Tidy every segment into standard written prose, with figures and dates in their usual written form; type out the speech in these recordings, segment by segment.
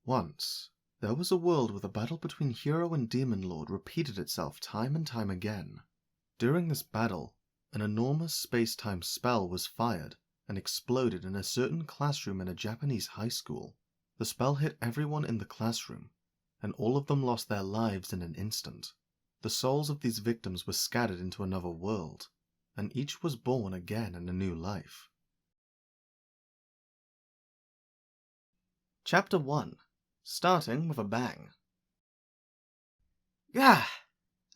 Once, there was a world where the battle between hero and demon lord repeated itself time and time again. During this battle, an enormous space-time spell was fired and exploded in a certain classroom in a Japanese high school. The spell hit everyone in the classroom, and all of them lost their lives in an instant. The souls of these victims were scattered into another world, and each was born again in a new life. Chapter 1. Starting with a Bang. Gah!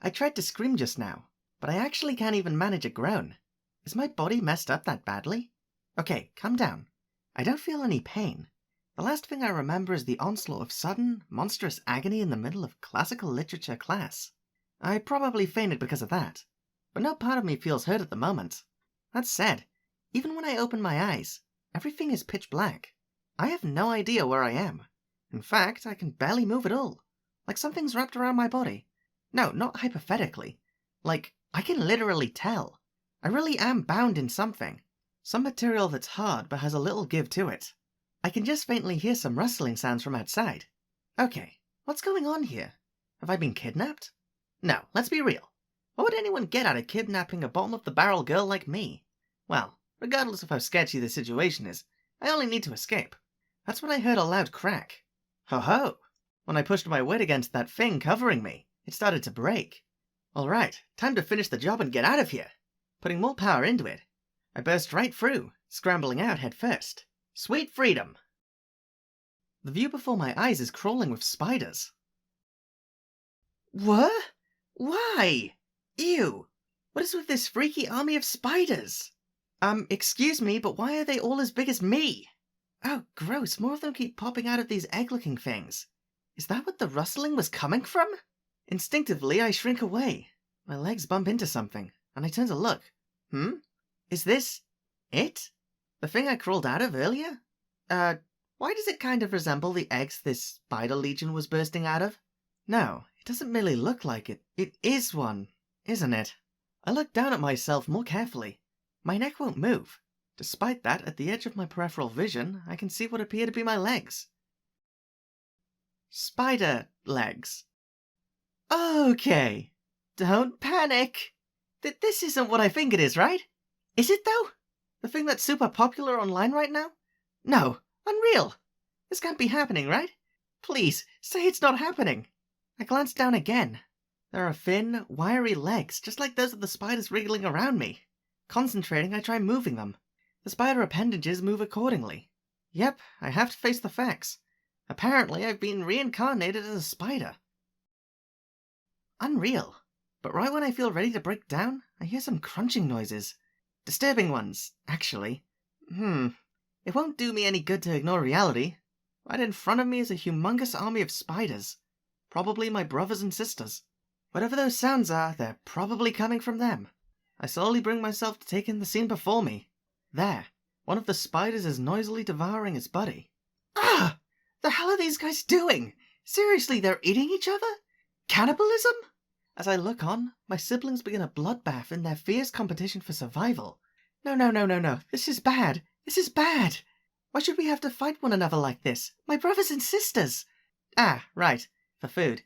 I tried to scream just now, but I actually can't even manage a groan. Is my body messed up that badly? Okay, calm down. I don't feel any pain. The last thing I remember is the onslaught of sudden, monstrous agony in the middle of classical literature class. I probably fainted because of that, but no part of me feels hurt at the moment. That said, even when I open my eyes, everything is pitch black. I have no idea where I am. In fact, I can barely move at all, like something's wrapped around my body. No, not hypothetically. Like, I can literally tell. I really am bound in something. Some material that's hard but has a little give to it. I can just faintly hear some rustling sounds from outside. Okay, what's going on here? Have I been kidnapped? No, let's be real. What would anyone get out of kidnapping a bottom-of-the-barrel girl like me? Well, regardless of how sketchy the situation is, I only need to escape. That's when I heard a loud crack. Ho-ho! When I pushed my weight against that thing covering me, it started to break. Alright, time to finish the job and get out of here. Putting more power into it, I burst right through, scrambling out head first. Sweet freedom! The view before my eyes is crawling with spiders. What? Why? Ew! What is with this freaky army of spiders? Excuse me, but why are they all as big as me? Oh, gross, more of them keep popping out of these egg-looking things. Is that what the rustling was coming from? Instinctively, I shrink away. My legs bump into something, and I turn to look. Is this... it? The thing I crawled out of earlier? Why does it kind of resemble the eggs this spider legion was bursting out of? No, it doesn't merely look like it. It is one, isn't it? I look down at myself more carefully. My neck won't move. Despite that, at the edge of my peripheral vision, I can see what appear to be my legs. Spider legs. Okay. Don't panic. This isn't what I think it is, right? Is it, though? The thing that's super popular online right now? No, unreal. This can't be happening, right? Please, say it's not happening. I glance down again. There are thin, wiry legs, just like those of the spiders wriggling around me. Concentrating, I try moving them. The spider appendages move accordingly. Yep, I have to face the facts. Apparently, I've been reincarnated as a spider. Unreal. But right when I feel ready to break down, I hear some crunching noises. Disturbing ones, actually. It won't do me any good to ignore reality. Right in front of me is a humongous army of spiders. Probably my brothers and sisters. Whatever those sounds are, they're probably coming from them. I slowly bring myself to take in the scene before me. There, one of the spiders is noisily devouring its buddy. Ah! The hell are these guys doing? Seriously, they're eating each other? Cannibalism? As I look on, my siblings begin a bloodbath in their fierce competition for survival. No. This is bad. This is bad. Why should we have to fight one another like this? My brothers and sisters. Ah, right. For food.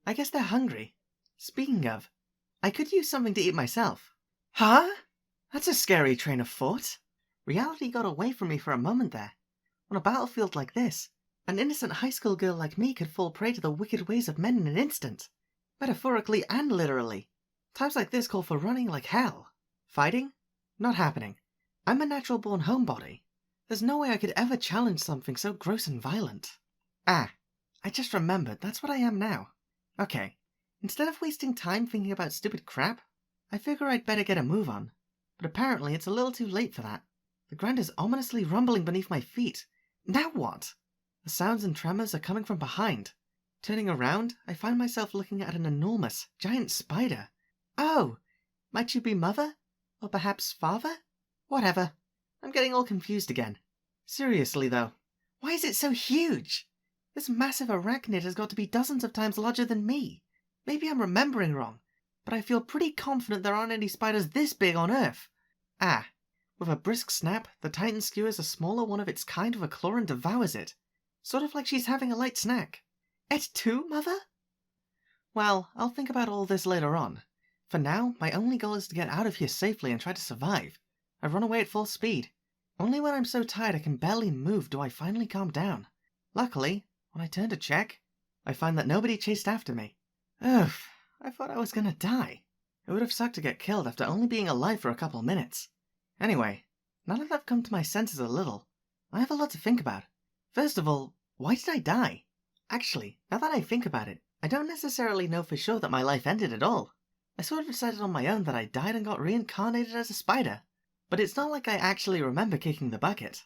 I guess they're hungry. Speaking of, I could use something to eat myself. Huh? That's a scary train of thought. Reality got away from me for a moment there. On a battlefield like this, an innocent high school girl like me could fall prey to the wicked ways of men in an instant. Metaphorically and literally. Times like this call for running like hell. Fighting? Not happening. I'm a natural-born homebody. There's no way I could ever challenge something so gross and violent. Ah, I just remembered, that's what I am now. Okay, instead of wasting time thinking about stupid crap, I figure I'd better get a move on. But apparently it's a little too late for that. The ground is ominously rumbling beneath my feet. Now what? The sounds and tremors are coming from behind. Turning around, I find myself looking at an enormous, giant spider. Oh! Might you be mother? Or perhaps father? Whatever. I'm getting all confused again. Seriously, though, why is it so huge? This massive arachnid has got to be dozens of times larger than me. Maybe I'm remembering wrong, but I feel pretty confident there aren't any spiders this big on Earth. Ah. With a brisk snap, the titan skewers a smaller one of its kind with a claw and devours it. Sort of like she's having a light snack. Et tu, mother? Well, I'll think about all this later on. For now, my only goal is to get out of here safely and try to survive. I've run away at full speed. Only when I'm so tired I can barely move do I finally calm down. Luckily, when I turn to check, I find that nobody chased after me. Oof, I thought I was gonna die. It would have sucked to get killed after only being alive for a couple minutes. Anyway, now that I've come to my senses a little, I have a lot to think about. First of all, why did I die? Actually, now that I think about it, I don't necessarily know for sure that my life ended at all. I sort of decided on my own that I died and got reincarnated as a spider. But it's not like I actually remember kicking the bucket.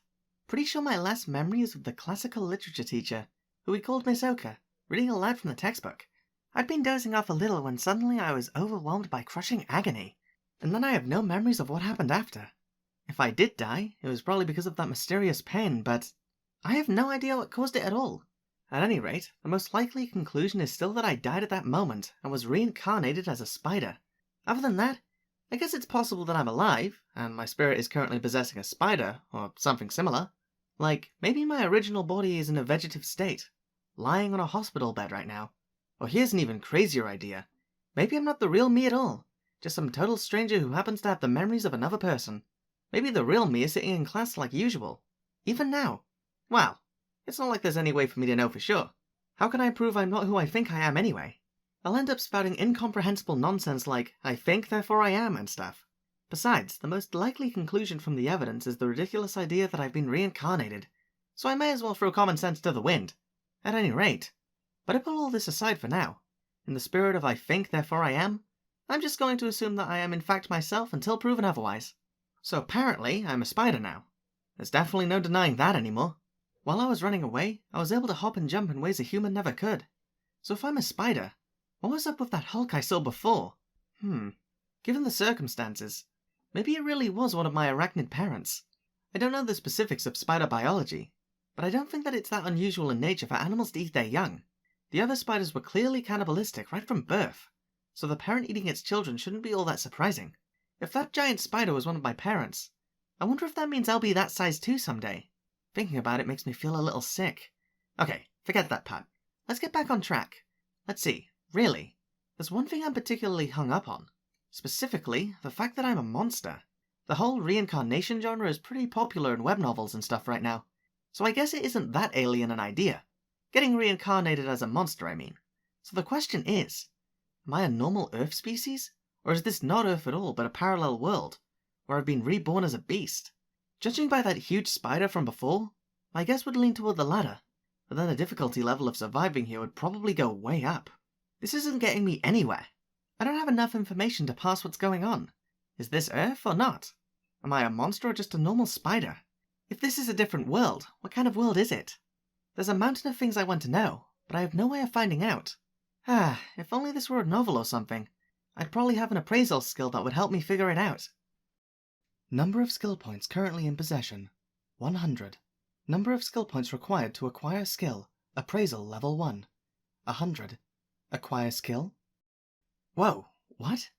Pretty sure my last memory is of the classical literature teacher, who we called Miss Oka, reading aloud from the textbook. I'd been dozing off a little when suddenly I was overwhelmed by crushing agony, and then I have no memories of what happened after. If I did die, it was probably because of that mysterious pain, but I have no idea what caused it at all. At any rate, the most likely conclusion is still that I died at that moment and was reincarnated as a spider. Other than that, I guess it's possible that I'm alive, and my spirit is currently possessing a spider, or something similar. Like, maybe my original body is in a vegetative state, lying on a hospital bed right now. Or here's an even crazier idea. Maybe I'm not the real me at all, just some total stranger who happens to have the memories of another person. Maybe the real me is sitting in class like usual. Even now. Well, it's not like there's any way for me to know for sure. How can I prove I'm not who I think I am anyway? I'll end up spouting incomprehensible nonsense like, I think, therefore I am, and stuff. Besides, the most likely conclusion from the evidence is the ridiculous idea that I've been reincarnated, so I may as well throw common sense to the wind. At any rate. But I put all this aside for now. In the spirit of I think, therefore I am, I'm just going to assume that I am in fact myself until proven otherwise. So apparently, I'm a spider now. There's definitely no denying that anymore. While I was running away, I was able to hop and jump in ways a human never could. So if I'm a spider, what was up with that Hulk I saw before? Given the circumstances, maybe it really was one of my arachnid parents. I don't know the specifics of spider biology, but I don't think that it's that unusual in nature for animals to eat their young. The other spiders were clearly cannibalistic right from birth, so the parent eating its children shouldn't be all that surprising. If that giant spider was one of my parents, I wonder if that means I'll be that size too someday. Thinking about it makes me feel a little sick. Okay, forget that part. Let's get back on track. Let's see, really, there's one thing I'm particularly hung up on. Specifically, the fact that I'm a monster. The whole reincarnation genre is pretty popular in web novels and stuff right now, so I guess it isn't that alien an idea. Getting reincarnated as a monster, I mean. So the question is, am I a normal Earth species? Or is this not Earth at all, but a parallel world, where I've been reborn as a beast? Judging by that huge spider from before, my guess would lean toward the latter, but then the difficulty level of surviving here would probably go way up. This isn't getting me anywhere. I don't have enough information to pass what's going on. Is this Earth or not? Am I a monster or just a normal spider? If this is a different world, what kind of world is it? There's a mountain of things I want to know, but I have no way of finding out. If only this were a novel or something. I'd probably have an appraisal skill that would help me figure it out. Number of skill points currently in possession, 100. Number of skill points required to acquire skill, appraisal level 1, 100. Acquire skill? Whoa, what?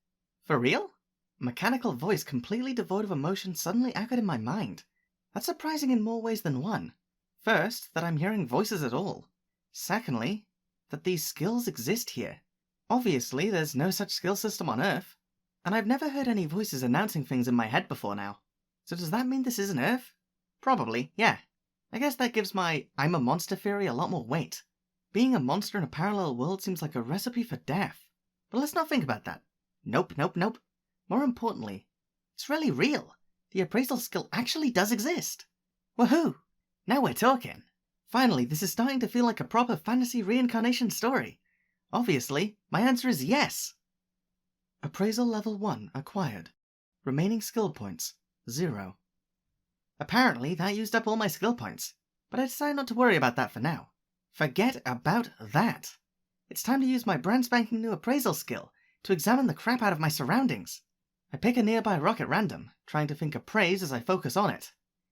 For real? A mechanical voice completely devoid of emotion suddenly echoed in my mind. That's surprising in more ways than one. First, that I'm hearing voices at all. Secondly, that these skills exist here. Obviously, there's no such skill system on Earth, and I've never heard any voices announcing things in my head before now. So does that mean this isn't Earth? Probably, yeah. I guess that gives my I'm a monster theory a lot more weight. Being a monster in a parallel world seems like a recipe for death. But let's not think about that. Nope. More importantly, it's really real. The appraisal skill actually does exist. Woohoo! Now we're talking. Finally, this is starting to feel like a proper fantasy reincarnation story. Obviously, my answer is yes. Appraisal level 1 acquired. Remaining skill points, 0. Apparently, that used up all my skill points, but I decided not to worry about that for now. Forget about that. It's time to use my brand spanking new appraisal skill to examine the crap out of my surroundings. I pick a nearby rock at random, trying to think appraise as I focus on it.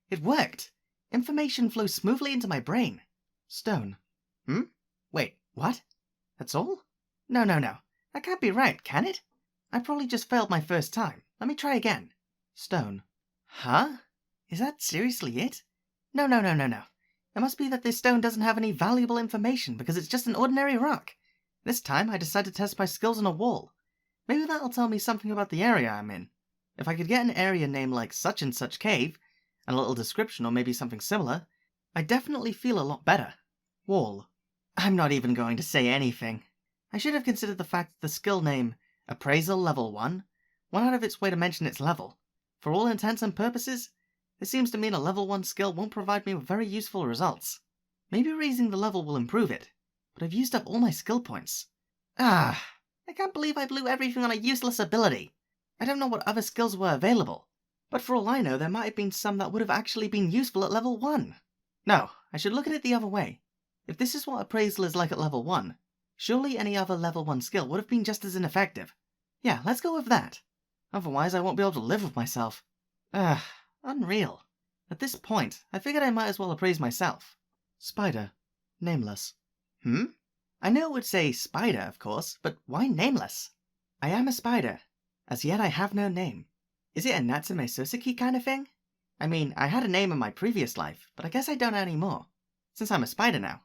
It worked! Information flows smoothly into my brain. Stone. Wait, what? That's all? No. That can't be right, can it? I probably just failed my first time. Let me try again. Stone. Huh? Is that seriously it? No. It must be that this stone doesn't have any valuable information because it's just an ordinary rock. This time I decided to test my skills on a wall. Maybe that'll tell me something about the area I'm in. If I could get an area name like such and such cave, and a little description or maybe something similar, I'd definitely feel a lot better. Wall. I'm not even going to say anything. I should have considered the fact that the skill name, Appraisal Level 1, went out of its way to mention its level. For all intents and purposes, this seems to mean a level 1 skill won't provide me with very useful results. Maybe raising the level will improve it, but I've used up all my skill points. I can't believe I blew everything on a useless ability. I don't know what other skills were available, but for all I know there might have been some that would have actually been useful at level 1. No, I should look at it the other way. If this is what appraisal is like at level 1, surely any other level 1 skill would have been just as ineffective. Yeah, let's go with that. Otherwise I won't be able to live with myself. Unreal. At this point, I figured I might as well appraise myself. Spider. Nameless. I know it would say spider, of course, but why nameless? I am a spider. As yet I have no name. Is it a Natsume Soseki kind of thing? I mean, I had a name in my previous life, but I guess I don't anymore. Since I'm a spider now,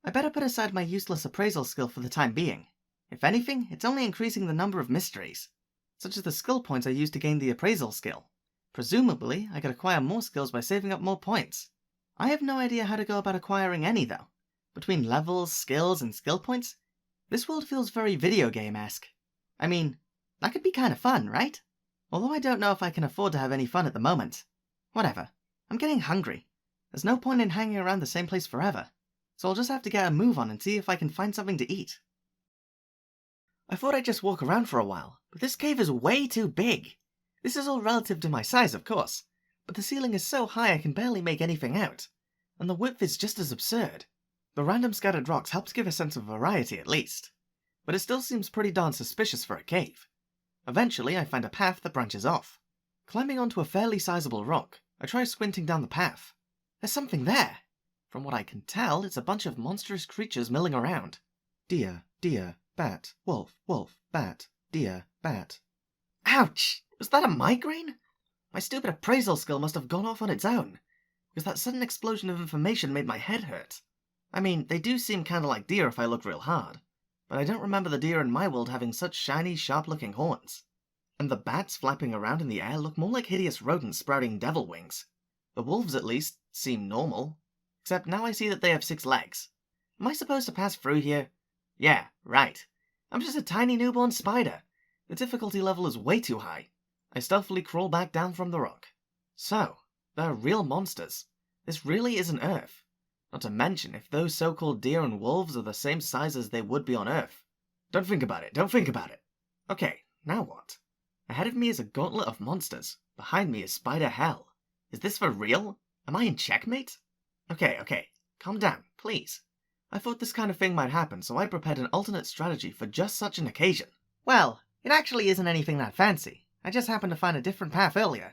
I better put aside my useless appraisal skill for the time being. If anything, it's only increasing the number of mysteries, such as the skill points I use to gain the appraisal skill. Presumably, I could acquire more skills by saving up more points. I have no idea how to go about acquiring any, though. Between levels, skills, and skill points, this world feels very video game-esque. I mean, that could be kind of fun, right? Although I don't know if I can afford to have any fun at the moment. Whatever. I'm getting hungry. There's no point in hanging around the same place forever, so I'll just have to get a move on and see if I can find something to eat. I thought I'd just walk around for a while, but this cave is way too big. This is all relative to my size, of course, but the ceiling is so high I can barely make anything out, and the width is just as absurd. The random scattered rocks helps give a sense of variety at least, but it still seems pretty darn suspicious for a cave. Eventually I find a path that branches off. Climbing onto a fairly sizable rock, I try squinting down the path. There's something there! From what I can tell, it's a bunch of monstrous creatures milling around. Deer, deer, bat, wolf, wolf, bat, deer, bat. Ouch! Was that a migraine? My stupid appraisal skill must have gone off on its own, because that sudden explosion of information made my head hurt. I mean, they do seem kinda like deer if I look real hard, but I don't remember the deer in my world having such shiny, sharp-looking horns. And the bats flapping around in the air look more like hideous rodents sprouting devil wings. The wolves, at least, seem normal, except now I see that they have 6 legs. Am I supposed to pass through here? Yeah, right. I'm just a tiny newborn spider. The difficulty level is way too high. I stealthily crawl back down from the rock. So, they're real monsters. This really isn't Earth. Not to mention, if those so-called deer and wolves are the same size as they would be on Earth. Don't think about it, don't think about it. Okay, now what? Ahead of me is a gauntlet of monsters. Behind me is spider hell. Is this for real? Am I in checkmate? Okay, calm down, please. I thought this kind of thing might happen, so I prepared an alternate strategy for just such an occasion. Well, it actually isn't anything that fancy. I just happened to find a different path earlier.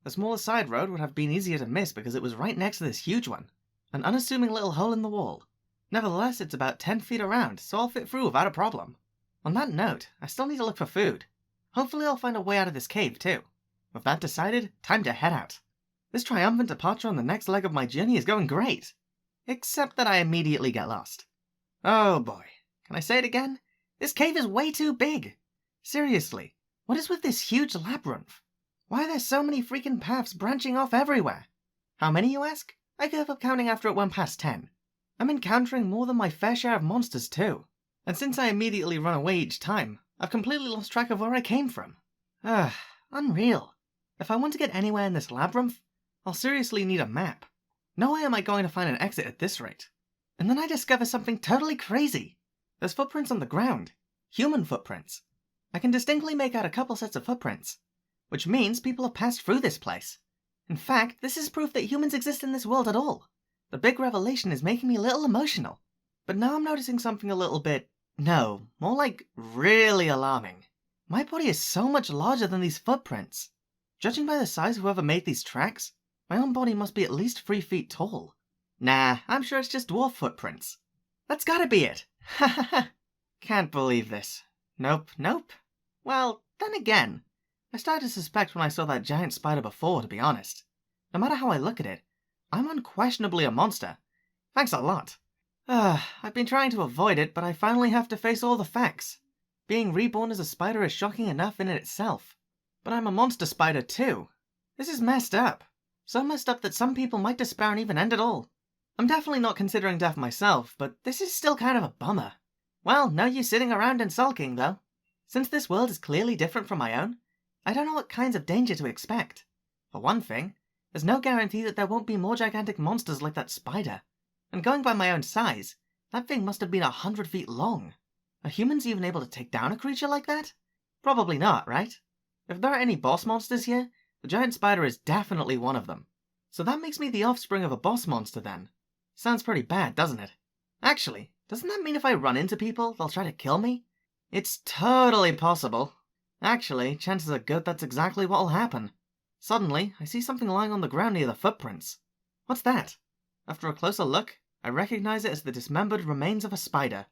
The smaller side road would have been easier to miss because it was right next to this huge one. An unassuming little hole in the wall. Nevertheless, it's about 10 feet around, so I'll fit through without a problem. On that note, I still need to look for food. Hopefully I'll find a way out of this cave too. With that decided, time to head out. This triumphant departure on the next leg of my journey is going great. Except that I immediately get lost. Oh boy. Can I say it again? This cave is way too big. Seriously, what is with this huge labyrinth? Why are there so many freaking paths branching off everywhere? How many, you ask? I gave up counting after it went past 10. I'm encountering more than my fair share of monsters too. And since I immediately run away each time, I've completely lost track of where I came from. Unreal. If I want to get anywhere in this labyrinth, I'll seriously need a map. No way am I going to find an exit at this rate. And then I discover something totally crazy. There's footprints on the ground. Human footprints. I can distinctly make out a couple sets of footprints, which means people have passed through this place. In fact, this is proof that humans exist in this world at all. The big revelation is making me a little emotional. But now I'm noticing something a little bit... no, more like really alarming. My body is so much larger than these footprints. Judging by the size of whoever made these tracks, my own body must be at least 3 feet tall. Nah, I'm sure it's just dwarf footprints. That's gotta be it. Ha ha ha. Can't believe this. Nope. Well, then again, I started to suspect when I saw that giant spider before, to be honest. No matter how I look at it, I'm unquestionably a monster. Thanks a lot. I've been trying to avoid it, but I finally have to face all the facts. Being reborn as a spider is shocking enough in itself. But I'm a monster spider too. This is messed up. So messed up that some people might despair and even end it all. I'm definitely not considering death myself, but this is still kind of a bummer. Well, no use sitting around and sulking, though. Since this world is clearly different from my own, I don't know what kinds of danger to expect. For one thing, there's no guarantee that there won't be more gigantic monsters like that spider. And going by my own size, that thing must have been 100 feet long. Are humans even able to take down a creature like that? Probably not, right? If there are any boss monsters here, the giant spider is definitely one of them. So that makes me the offspring of a boss monster then. Sounds pretty bad, doesn't it? Actually, doesn't that mean if I run into people, they'll try to kill me? It's totally possible. Actually, chances are good that's exactly what'll happen. Suddenly, I see something lying on the ground near the footprints. What's that? After a closer look, I recognize it as the dismembered remains of a spider.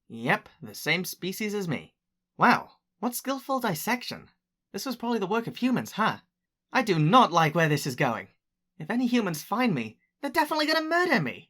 Yep, the same species as me. Wow, what skillful dissection. This was probably the work of humans, huh? I do not like where this is going. If any humans find me, they're definitely gonna murder me.